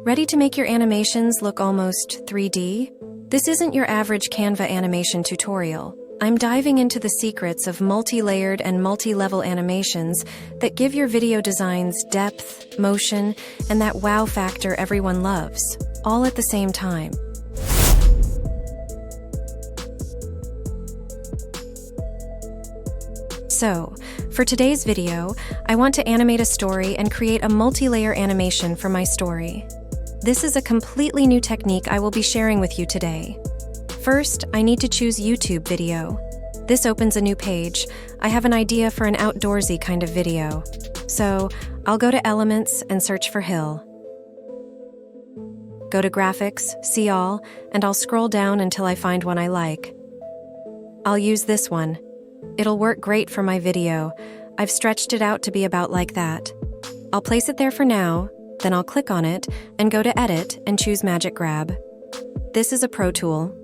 Ready to make your animations look almost 3D? This isn't your average Canva animation tutorial. I'm diving into the secrets of multi-layered and multi-level animations that give your video designs depth, motion, and that wow factor everyone loves, all at the same time. So, for today's video, I want to animate a story and create a multi-layer animation for my story. This is a completely new technique I will be sharing with you today. First, I need to choose YouTube video. This opens a new page. I have an idea for an outdoorsy kind of video. So, I'll go to Elements and search for hill. Go to Graphics, See All, and I'll scroll down until I find one I like. I'll use this one. It'll work great for my video. I've stretched it out to be about like that. I'll place it there for now, then I'll click on it and go to Edit and choose Magic Grab. This is a pro tool.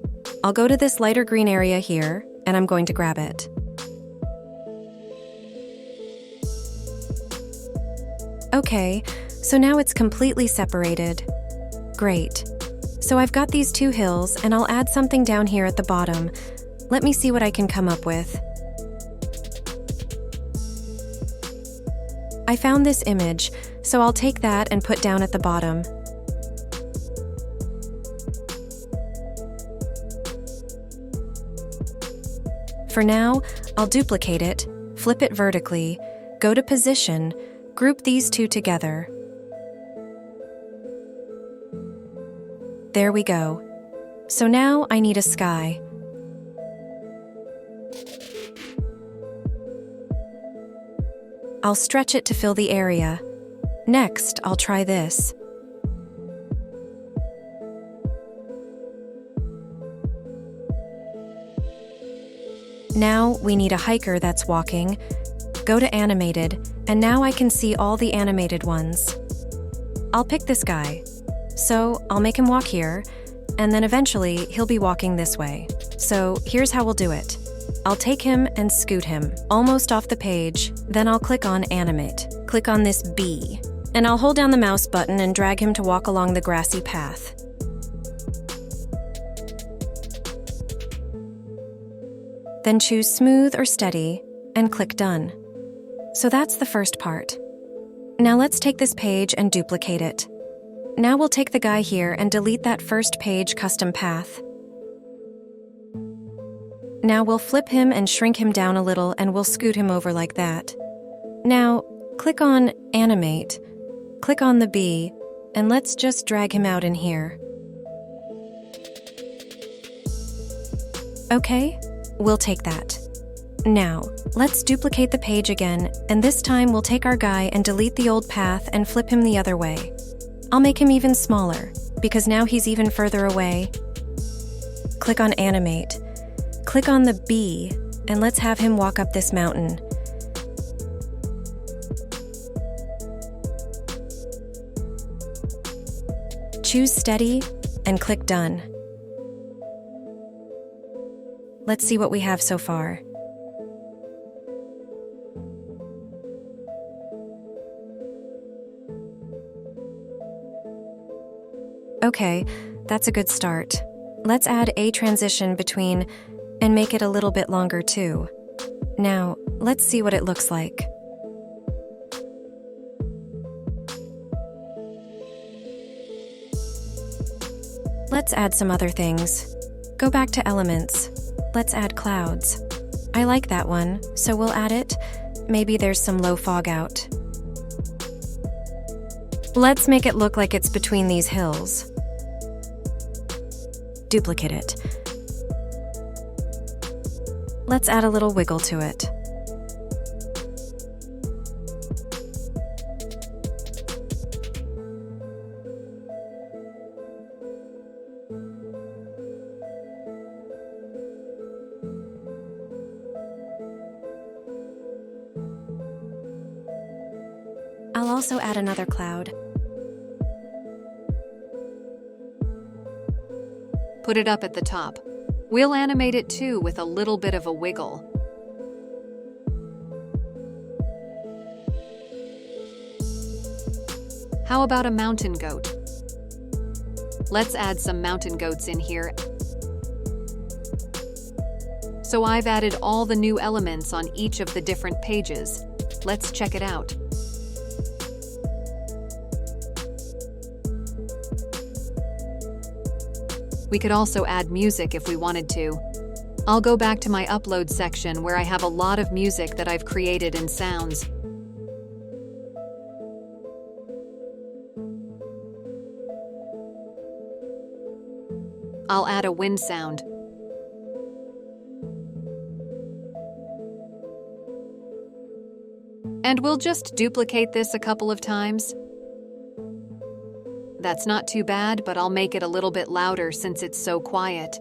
I'll go to this lighter green area here, and I'm going to grab it. Okay, so now it's completely separated. Great. So I've got these two hills, and I'll add something down here at the bottom. Let me see what I can come up with. I found this image, so I'll take that and put down at the bottom. For now, I'll duplicate it, flip it vertically, go to Position, group these two together. There we go. So now I need a sky. I'll stretch it to fill the area. Next, I'll try this. Now we need a hiker that's walking. Go to Animated, and now I can see all the animated ones. I'll pick this guy. So I'll make him walk here, and then eventually he'll be walking this way. So here's how we'll do it. I'll take him and scoot him, almost off the page, then I'll click on Animate. Click on this B, and I'll hold down the mouse button and drag him to walk along the grassy path. Then choose Smooth or Steady, and click Done. So that's the first part. Now let's take this page and duplicate it. Now we'll take the guy here and delete that first page custom path. Now we'll flip him and shrink him down a little, and we'll scoot him over like that. Now, click on Animate, click on the B, and let's just drag him out in here. Okay, we'll take that. Now, let's duplicate the page again, and this time we'll take our guy and delete the old path and flip him the other way. I'll make him even smaller, because now he's even further away. Click on Animate. Click on the B, and let's have him walk up this mountain. Choose Steady, and click Done. Let's see what we have so far. Okay, that's a good start. Let's add a transition between and make it a little bit longer too. Now, let's see what it looks like. Let's add some other things. Go back to Elements. Let's add clouds. I like that one, so we'll add it. Maybe there's some low fog out. Let's make it look like it's between these hills. Duplicate it. Let's add a little wiggle to it. I'll also add another cloud. Put it up at the top. We'll animate it too with a little bit of a wiggle. How about a mountain goat? Let's add some mountain goats in here. So I've added all the new elements on each of the different pages. Let's check it out. We could also add music if we wanted to. I'll go back to my upload section where I have a lot of music that I've created in sounds. I'll add a wind sound. And we'll just duplicate this a couple of times. That's not too bad, but I'll make it a little bit louder since it's so quiet.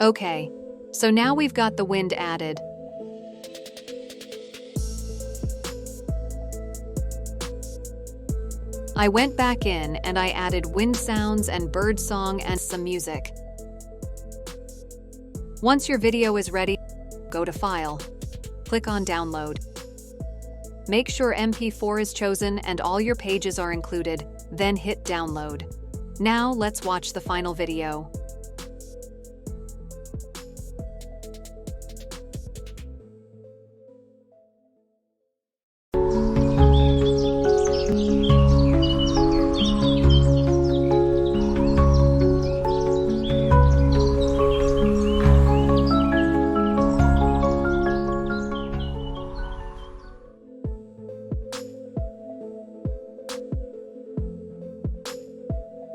Okay, so now we've got the wind added. I went back in and I added wind sounds and bird song and some music. Once your video is ready, go to File, click on Download. Make sure MP4 is chosen and all your pages are included, then hit Download. Now let's watch the final video.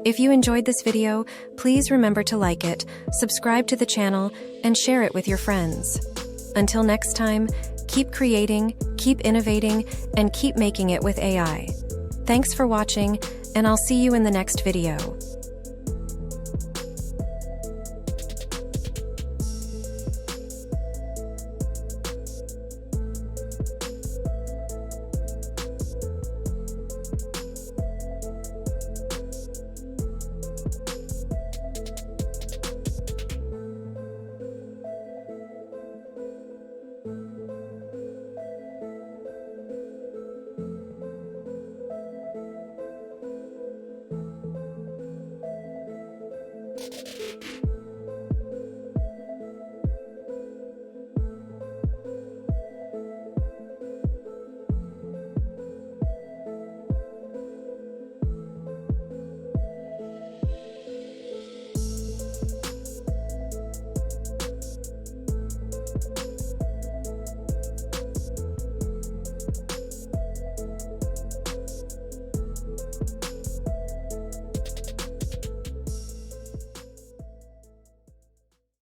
If you enjoyed this video, please remember to like it, subscribe to the channel, and share it with your friends. Until next time, keep creating, keep innovating, and keep making it with AI. Thanks for watching, and I'll see you in the next video.